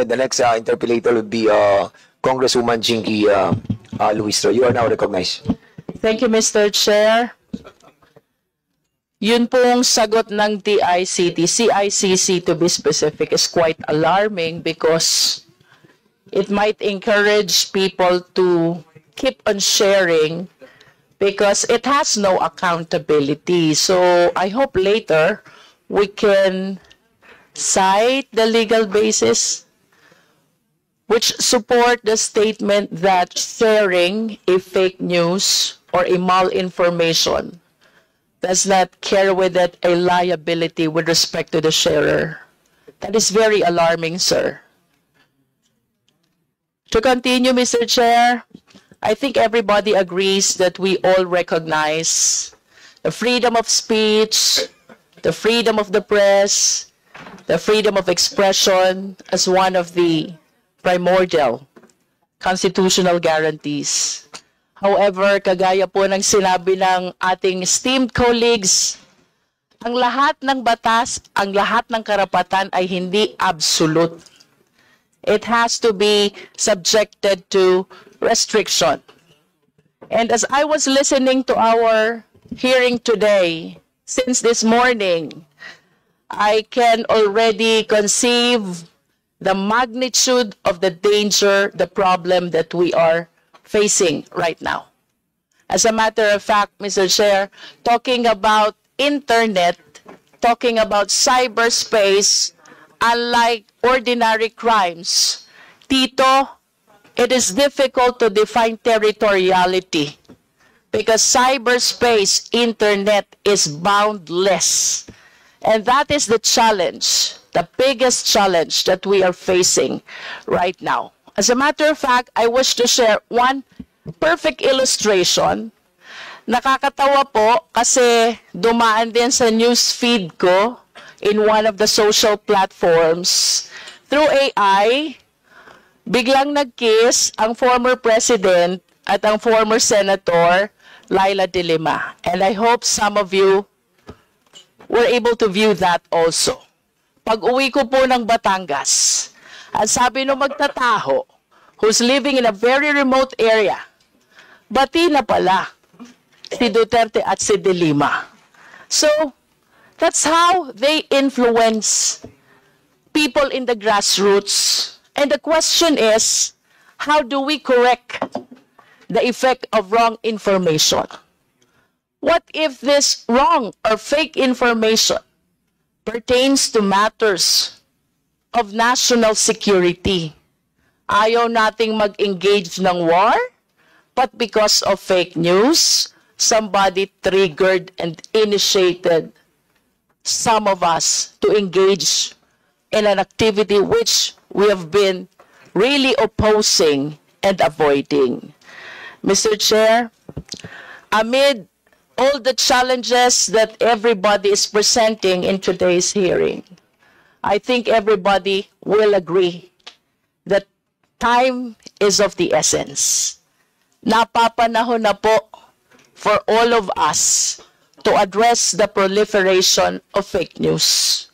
the next interpellator would be Congresswoman Jinky Luistro. You are now recognized. Thank you, Mr. Chair. Yun pong sagot ng CICC to be specific is quite alarming because it might encourage people to keep on sharing because it has no accountability. So I hope later we can cite the legal basis which support the statement that sharing a fake news or a malinformation does not carry with it a liability with respect to the sharer. That is very alarming, sir. To continue, Mr. Chair, I think everybody agrees that we all recognize the freedom of speech, the freedom of the press, the freedom of expression as one of the primordial constitutional guarantees. However, kagaya po ng sinabi ng ating esteemed colleagues, ang lahat ng batas, ang lahat ng karapatan ay hindi absolute. It has to be subjected to restriction. And as I was listening to our hearing today, since this morning, I can already conceive the magnitude of the danger, the problem that we are facing right now. As a matter of fact, Mr. Chair, talking about internet, talking about cyberspace, unlike ordinary crimes, Tito, it is difficult to define territoriality because cyberspace, internet is boundless. And that is the challenge, the biggest challenge that we are facing right now. As a matter of fact, I wish to share one perfect illustration. Nakakatawa po kasi dumaan din sa news feed ko in one of the social platforms. Through AI, biglang nag-kiss ang former president at ang former senator, Laila De Lima. And I hope some of you were able to view that also. Pag-uwi ko po ng Batangas, ang sabi nung magtataho, who's living in a very remote area, bati na pala si Duterte at si De Lima. So, that's how they influence people in the grassroots. And the question is, how do we correct the effect of wrong information? What if this wrong or fake information pertains to matters of national security? Ayaw nating mag-engage ng war, but because of fake news, somebody triggered and initiated some of us to engage in an activity which we have been really opposing and avoiding. Mr. Chair, amid all the challenges that everybody is presenting in today's hearing, I think everybody will agree that time is of the essence. Napapanahon na po for all of us to address the proliferation of fake news.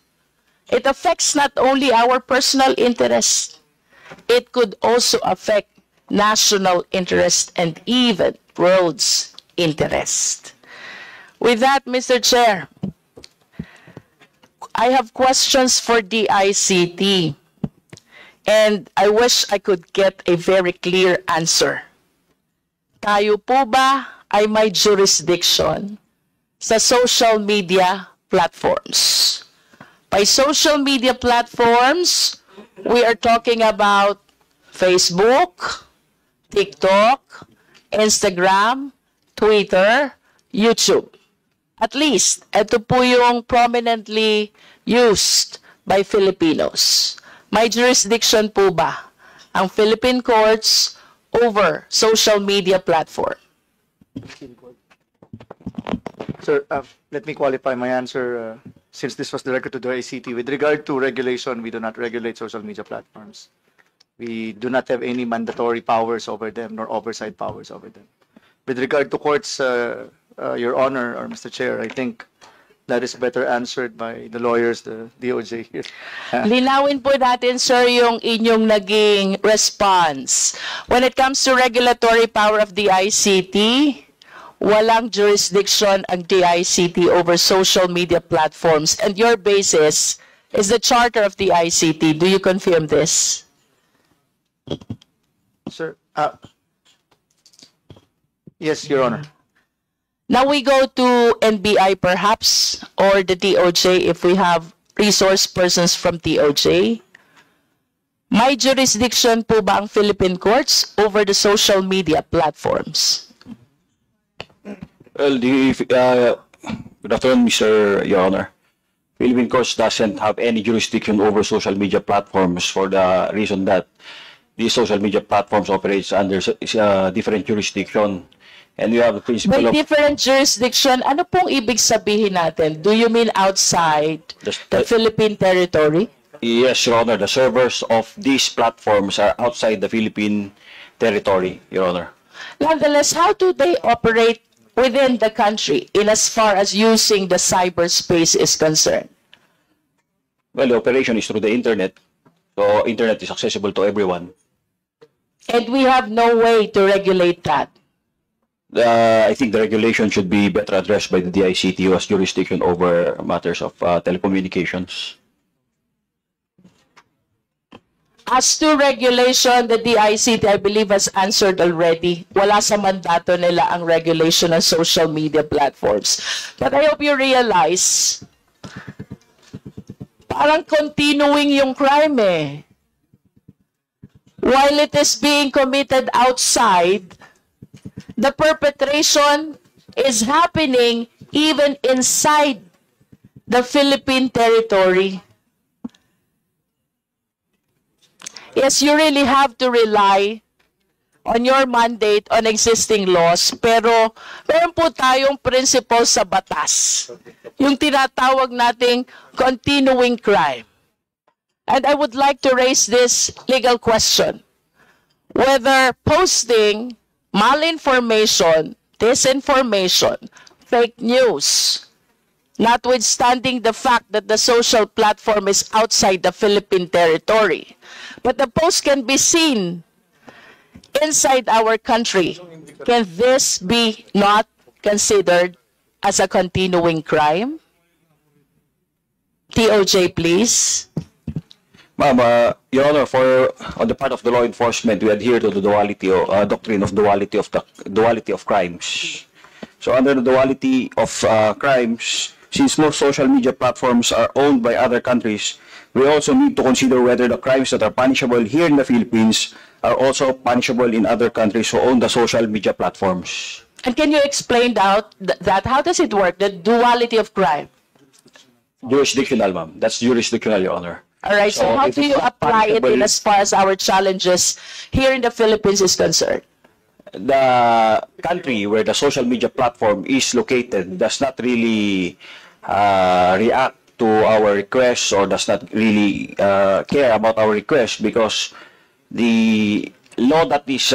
It affects not only our personal interest, it could also affect national interest and even world's interest. With that, Mr. Chair, I have questions for DICT, and I wish I could get a very clear answer. Tayo po ba ay may jurisdiction sa social media platforms? By social media platforms, we are talking about Facebook, TikTok, Instagram, Twitter, YouTube. At least, ito po yung prominently used by Filipinos. May jurisdiction po ba ang Philippine courts over social media platform? Sir, let me qualify my answer since this was directed to the ICT. With regard to regulation, we do not regulate social media platforms. We do not have any mandatory powers over them nor oversight powers over them. With regard to courts, Your Honor or Mr. Chair, I think that is better answered by the lawyers, the DOJ here. Linawin po natin, sir, yung inyong naging response. When it comes to regulatory power of the ICT, walang jurisdiction ang DICT over social media platforms. And your basis is the charter of the ICT. Do you confirm this? Sir, yes, Your Honor. Now we go to NBI perhaps, or the DOJ if we have resource persons from DOJ. May jurisdiction po ba ang Philippine courts over the social media platforms? Well, good afternoon, Your Honor. Philippine courts doesn't have any jurisdiction over social media platforms for the reason that these social media platforms operates under different jurisdiction. And we have the principle By of different jurisdiction, ano pong ibig sabihin natin? Do you mean outside the Philippine territory? Yes, Your Honor. The servers of these platforms are outside the Philippine territory, Your Honor. Nonetheless, how do they operate within the country in as far as using the cyberspace is concerned? Well, the operation is through the internet. So, internet is accessible to everyone. And we have no way to regulate that. I think the regulation should be better addressed by the DICT, who has jurisdiction over matters of telecommunications. As to regulation, the DICT, I believe, has answered already. Wala sa mandato nila ang regulation ng social media platforms. But I hope you realize, parang continuing yung crime eh. While it is being committed outside, the perpetration is happening even inside the Philippine territory. Yes, you really have to rely on your mandate on existing laws, pero meron po tayong principles sa batas. Yung tinatawag nating continuing crime. And I would like to raise this legal question. Whether posting malinformation, disinformation, fake news, notwithstanding the fact that the social platform is outside the Philippine territory, but the post can be seen inside our country, can this be not considered as a continuing crime? DOJ, please. Ma'am, Your Honor, on the part of the law enforcement, we adhere to the duality doctrine of duality of crimes. So under the duality of crimes, since most social media platforms are owned by other countries, we also need to consider whether the crimes that are punishable here in the Philippines are also punishable in other countries who own the social media platforms. And can you explain that? How does it work, the duality of crime? Jurisdictional, ma'am. That's jurisdictional, Your Honor. All right, so how if do it's you not apply it in punishable- as far as our challenges here in the Philippines is concerned? The country where the social media platform is located does not really react to our requests or does not really care about our requests, because the law that is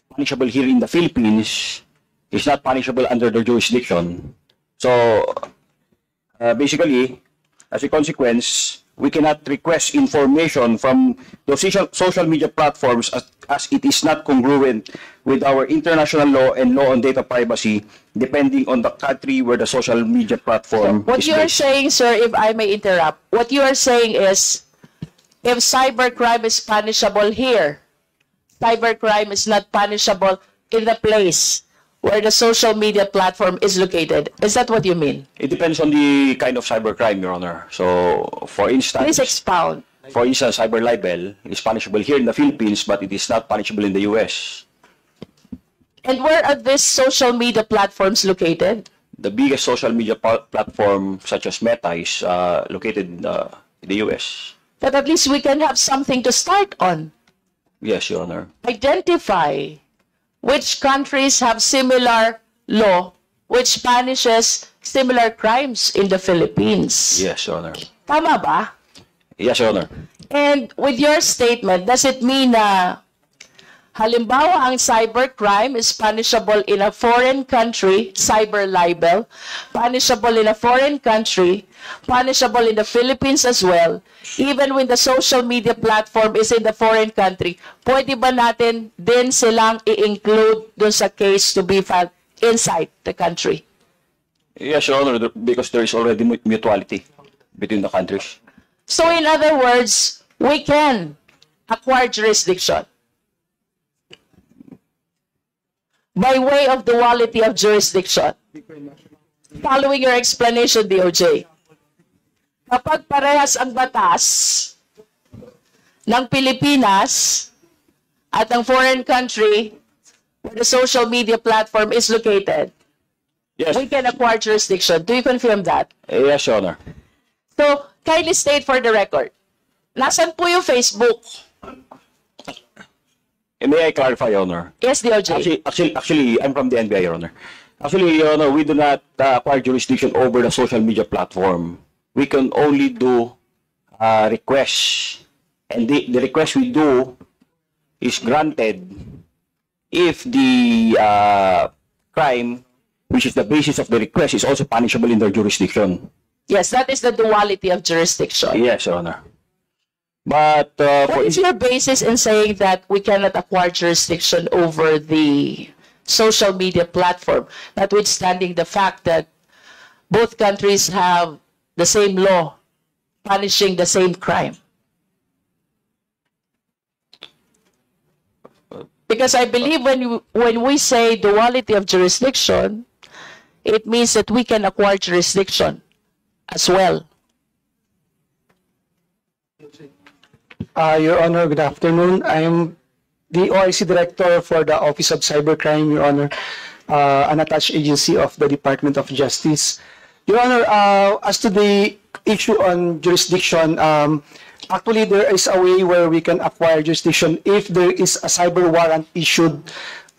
punishable here in the Philippines is not punishable under their jurisdiction. So basically, as a consequence, we cannot request information from those social media platforms as it is not congruent with our international law and law on data privacy, depending on the country where the social media platform What is you are based. saying, sir, if I may interrupt, what you are saying is, if cybercrime is punishable here, cybercrime is not punishable in the place where the social media platform is located. Is that what you mean? It depends on the kind of cybercrime, Your Honor. So, for instance, Please expound. cyber libel is punishable here in the Philippines, but it is not punishable in the U.S. And where are these social media platforms located? The biggest social media platform, such as Meta, is located in the U.S. But at least we can have something to start on. Yes, Your Honor. Identify which countries have similar law which punishes similar crimes in the Philippines. Yes, Your Honor. Tama ba? Yes, Your Honor. And with your statement, does it mean na Halimbawa, ang cybercrime is punishable in a foreign country, cyber libel, punishable in a foreign country, punishable in the Philippines as well, even when the social media platform is in the foreign country. Pwede ba natin din silang i-include dun sa case to be filed inside the country? Yes, Your Honor, because there is already mutuality between the countries. So in other words, we can acquire jurisdiction by way of duality of jurisdiction. Following your explanation, DOJ, kapag parehas ang batas ng Pilipinas at ng foreign country where the social media platform is located, Yes, we can acquire jurisdiction. Do you confirm that? yes, Your Honor. So, kindly state for the record, nasan po yung Facebook? May I clarify, Your Honor? Yes, DOJ. Actually, I'm from the NBI, Your Honor. Actually, Your Honor, we do not acquire jurisdiction over the social media platform. We can only do requests. And the request we do is granted if the crime, which is the basis of the request, is also punishable in their jurisdiction. Yes, that is the duality of jurisdiction. Yes, Your Honor. But What is your basis in saying that we cannot acquire jurisdiction over the social media platform, notwithstanding the fact that both countries have the same law punishing the same crime? Because I believe when we say duality of jurisdiction, it means that we can acquire jurisdiction as well. Your Honor, good afternoon. I am the OIC Director for the Office of Cybercrime, Your Honor, an attached agency of the Department of Justice. Your Honor, as to the issue on jurisdiction, actually there is a way where we can acquire jurisdiction if there is a cyber warrant issued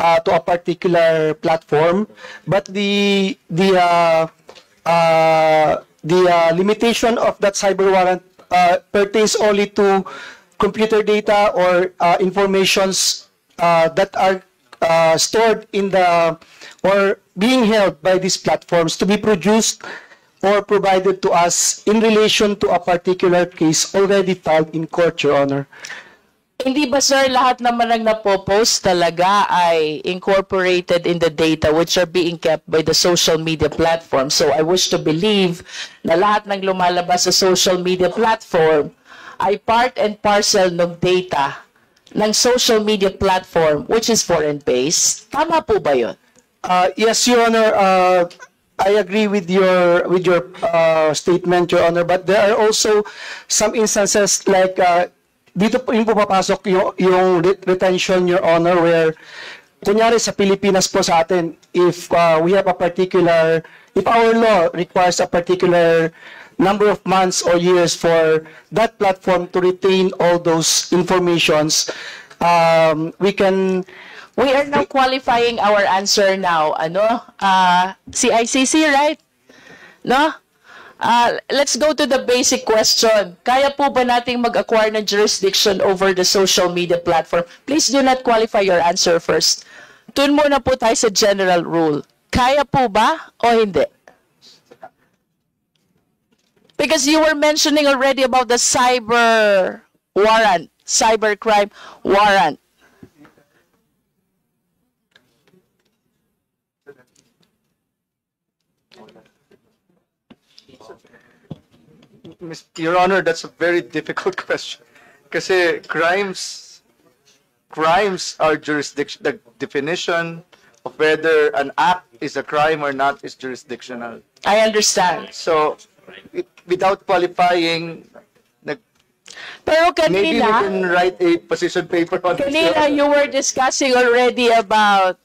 to a particular platform, but the limitation of that cyber warrant pertains only to computer data or informations that are stored in the or being held by these platforms to be produced or provided to us in relation to a particular case already filed in court, Your Honor. Hindi ba, sir, lahat naman ng napopost talaga ay incorporated in the data which are being kept by the social media platform? So I wish to believe na lahat ng lumalabas sa social media platform ay part and parcel ng data ng social media platform which is foreign-based. Tama po ba yun? Yes, Your Honor. I agree with your statement, Your Honor. But there are also some instances like dito po yung pumapasok yung retention, Your Honor, where kunyari sa Pilipinas po sa atin, if we have a particular, if our law requires a particular number of months or years for that platform to retain all those informations, we can. We are now qualifying our answer now. CICC, right? No? Let's go to the basic question. Kaya po ba nating mag-acquire ng jurisdiction over the social media platform? Please do not qualify your answer first. Tun muna po tayo sa general rule. Kaya po ba o hindi? Because you were mentioning already about the cyber warrant, cybercrime warrant. Your Honor, that's a very difficult question. Kasi crimes are jurisdiction. The definition of whether an act is a crime or not is jurisdictional. I understand. So, without qualifying, Pero maybe we kanina, can write a position paper on this. kanina you were discussing already about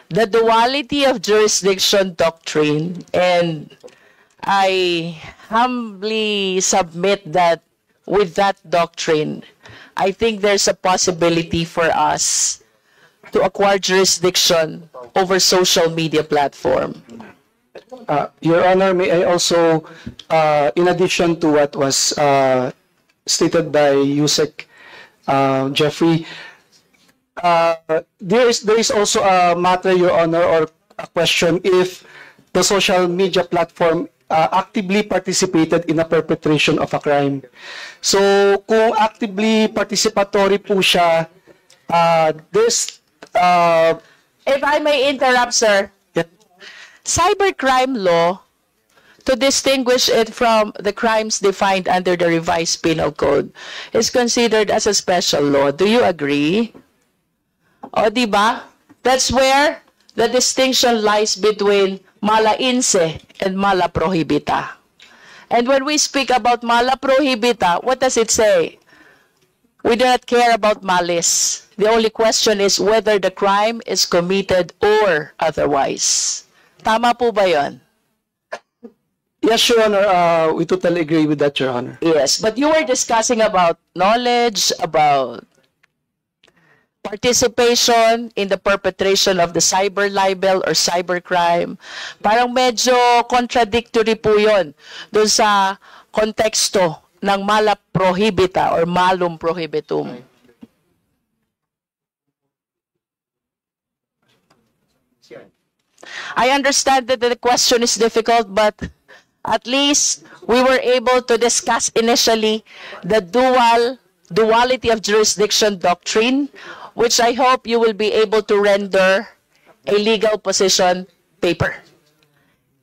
the duality of jurisdiction doctrine, and I humbly submit that with that doctrine, I think there's a possibility for us to acquire jurisdiction over social media platform. Your Honor, may I also, in addition to what was stated by Yusek Jeffrey, there is also a matter, Your Honor, or a question if the social media platform actively participated in a perpetration of a crime. So, kung actively participatory po siya, there's... If I may interrupt, sir, cybercrime law, to distinguish it from the crimes defined under the revised penal code, is considered as a special law. Do you agree? O, di ba? That's where the distinction lies between mala inse and mala prohibita. And when we speak about mala prohibita, what does it say? We do not care about malice. The only question is whether the crime is committed or otherwise. Tama po ba yun? Yes, Your Honor, we totally agree with that, Your Honor. Yes, but you were discussing about knowledge, about participation in the perpetration of the cyber libel or cybercrime. Parang medyo contradictory po yun dun sa konteksto ng mala prohibita or malum prohibitum. I understand that the question is difficult, but at least we were able to discuss initially the duality of jurisdiction doctrine, which I hope you will be able to render a legal position paper.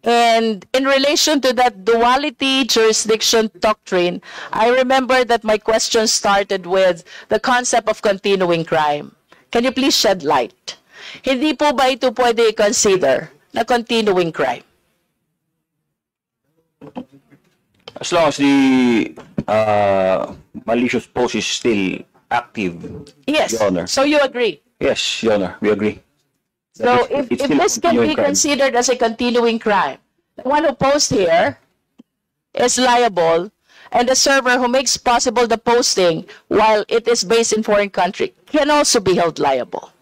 And in relation to that duality jurisdiction doctrine, I remember that my question started with the concept of continuing crime. Can you please shed light? Hindi po ba ito pwede i-consider na continuing crime? As long as the malicious post is still active, Yes. Your Honor. So you agree? Yes, Your Honor, we agree. So That if it's still a this can be continuing crime. considered as a continuing crime, the one who posts here is liable, and the server who makes possible the posting while it is based in foreign country can also be held liable.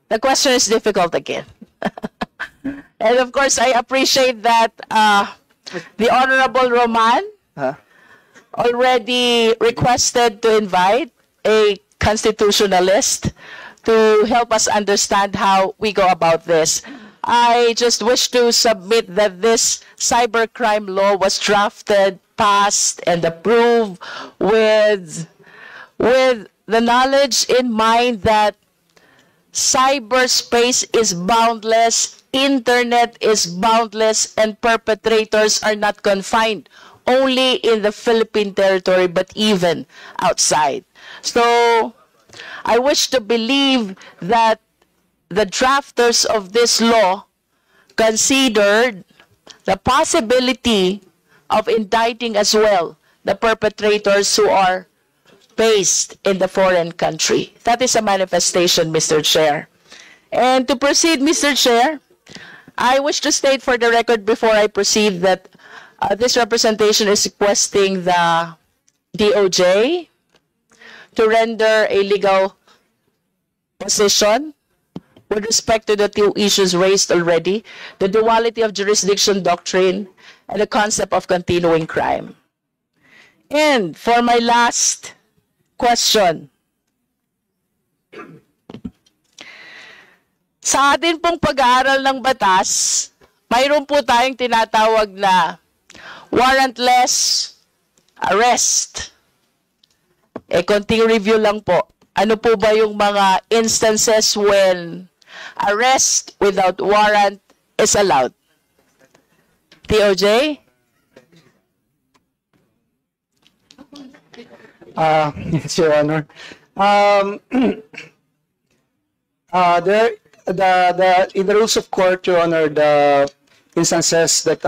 The question is difficult again. And of course, I appreciate that the Honorable Roman already requested to invite a constitutionalist to help us understand how we go about this. I just wish to submit that this cybercrime law was drafted, passed, and approved with the knowledge in mind that cyberspace is boundless, internet is boundless, and perpetrators are not confined only in the Philippine territory, but even outside. So I wish to believe that the drafters of this law considered the possibility of indicting as well the perpetrators who are based in the foreign country. That is a manifestation, Mr. Chair. And to proceed, Mr. Chair, I wish to state for the record before I proceed that this representation is requesting the DOJ to render a legal position with respect to the two issues raised already, the duality of jurisdiction doctrine and the concept of continuing crime. And for my last question, sa atin pong pag-aaral ng batas, mayroon po tayong tinatawag na warrantless arrest. Konting review lang po. Ano po ba yung mga instances when arrest without warrant is allowed? DOJ? Yes, Your Honor. In the rules of court, Your Honor, the instances that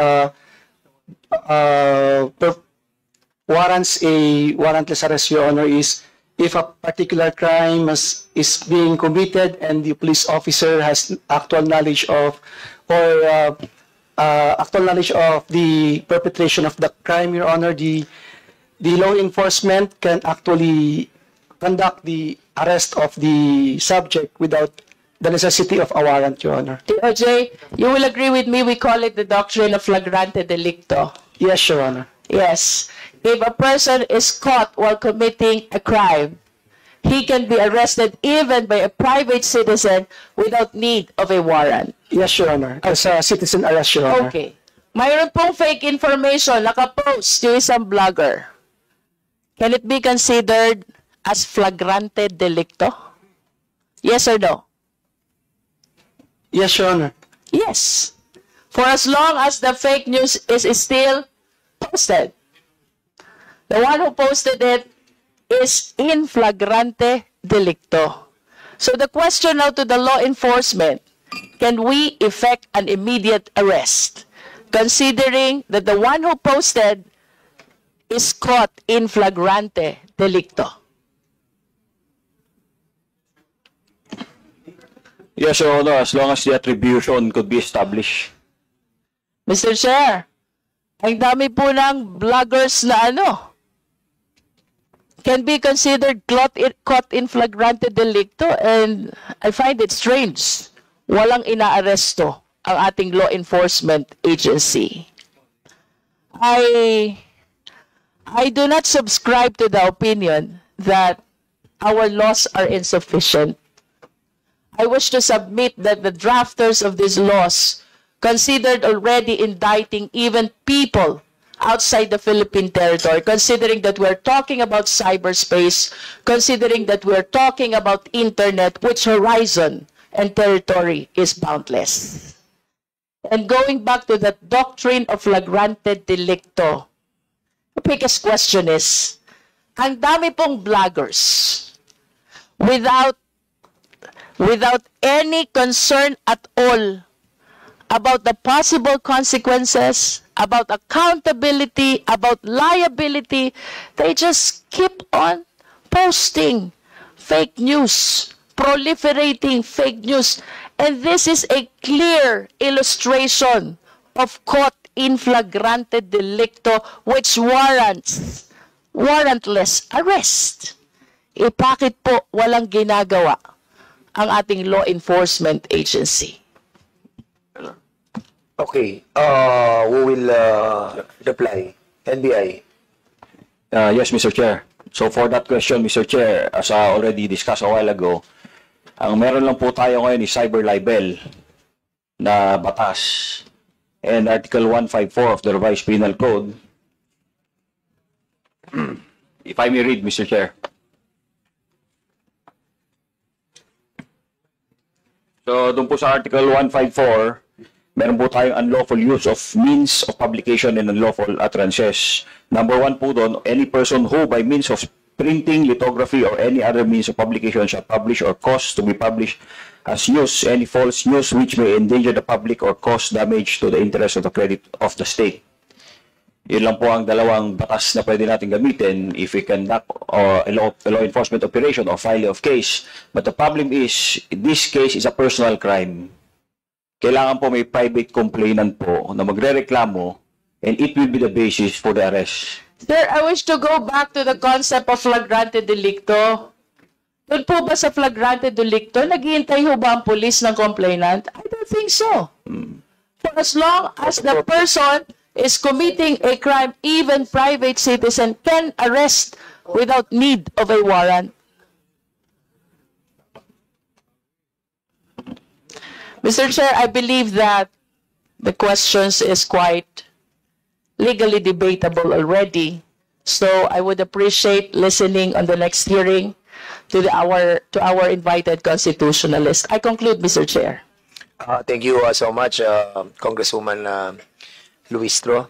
warrants a warrantless arrest, Your Honor, is if a particular crime is being committed and the police officer has actual knowledge of or actual knowledge of the perpetration of the crime, Your Honor, the law enforcement can actually conduct the arrest of the subject without the necessity of a warrant, Your Honor. DOJ, you will agree with me, we call it the doctrine of flagrante delicto. Yes, Your Honor. Yes. if a person is caught while committing a crime, he can be arrested even by a private citizen without need of a warrant. Yes, Your Honor. As a citizen arrest, Your Honor. Okay. Mayroon pong fake information, nakapost yung isang vlogger. Can it be considered as flagrante delicto? Yes or no? Yes, Your Honor. Yes. For as long as the fake news is still posted. The one who posted it is in flagrante delicto. So the question now to the law enforcement, can we effect an immediate arrest, considering that the one who posted is caught in flagrante delicto? Yes, Your Honor, as long as the attribution could be established. Mr. Chair, ang dami po ng vloggers na can be considered caught in flagrante delicto, and I find it strange. Walang inaaresto ang ating law enforcement agency. I do not subscribe to the opinion that our laws are insufficient. I wish to submit that the drafters of these laws considered already indicting even people outside the Philippine territory, considering that we're talking about cyberspace, considering that we're talking about internet, which horizon and territory is boundless. And going back to that doctrine of flagrante delicto, the biggest question is, ang dami pong vloggers without any concern at all about the possible consequences, about accountability, about liability. They just keep on posting fake news, proliferating fake news. And this is a clear illustration of caught in flagrante delicto, which warrants warrantless arrest. Bakit po walang ginagawa ang ating law enforcement agency? Okay, who will reply? NBI. Yes, Mr. Chair. So for that question, Mr. Chair, as I already discussed a while ago, ang meron lang po tayo ngayon is cyber libel na batas. And Article 154 of the Revised Penal Code, if I may read, Mr. Chair. So doon po sa Article 154, meron po tayong unlawful use of means of publication and unlawful utterances. Number 1 po doon, any person who by means of printing, lithography, or any other means of publication shall publish or cause to be published as news any false news which may endanger the public or cause damage to the interest of the credit of the state. Yun lang po ang dalawang batas na pwede natin gamitin if we conduct a law enforcement operation or file of case. But the problem is, this case is a personal crime. Kailangan po may private complainant po na magrereklamo, and it will be the basis for the arrest. Sir, I wish to go back to the concept of flagrante delicto. Doon po ba sa flagrante delicto, naghihintay ho ba ang police ng complainant? I don't think so. For as long as the person is committing a crime, even private citizen can arrest without need of a warrant. Mr. Chair, I believe that the questions is quite legally debatable already. So I would appreciate listening on the next hearing to our invited constitutionalist. I conclude, Mr. Chair. Thank you so much, Congresswoman Luistro.